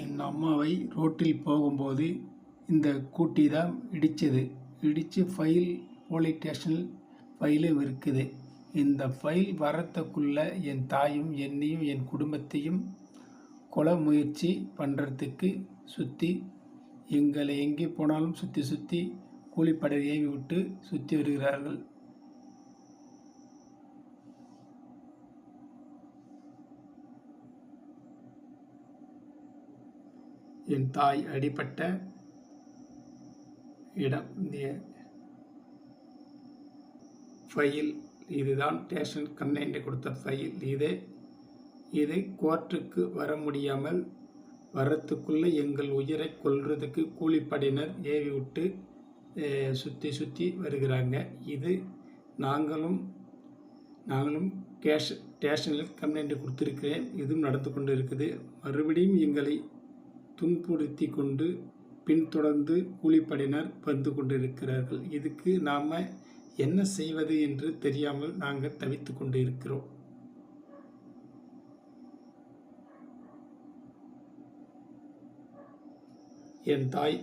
என் அம்மாவை ரோட்டில் போகும்போது இந்த கூட்டி தான் இடித்தது. இடித்து ஃபைல் போலீஸ் ஸ்டேஷனில் ஃபைலும் இருக்குது. இந்த ஃபைல் வரத்துக்குள்ளே என் தாயும் என்னையும் என் குடும்பத்தையும் கொலை முயற்சி பண்ணுறதுக்கு சுற்றி எங்களை எங்கே போனாலும் சுற்றி சுற்றி கூலிப்படை ஏவி விட்டு சுற்றி வருகிறார்கள். என் தாய் அடிபட்ட இடம் இந்த ஃபைல் இதுதான். ஸ்டேஷன் கம்ப்ளைண்ட் கொடுத்த ஃபைல் இது கோர்ட்டுக்கு வர முடியாமல் வரத்துக்குள்ளே எங்கள் உயிரை கொல்றதுக்கு கூலிப்படையினர் ஏவி விட்டு சுற்றி சுற்றி வருகிறாங்க. இது நாங்களும் ஸ்டேஷனில் கம்ப்ளைண்ட் கொடுத்துருக்கிறேன். இதுவும் நடந்து கொண்டு இருக்குது. மறுபடியும் எங்களை துன்புறுத்தி கொண்டு பின்தொடர்ந்து கூலிப்படையினர் வந்து கொண்டிருக்கிறார்கள். இதுக்கு நாம் என்ன செய்வது என்று தெரியாமல் நாங்கள் தவித்து கொண்டு இருக்கிறோம். என் தாய்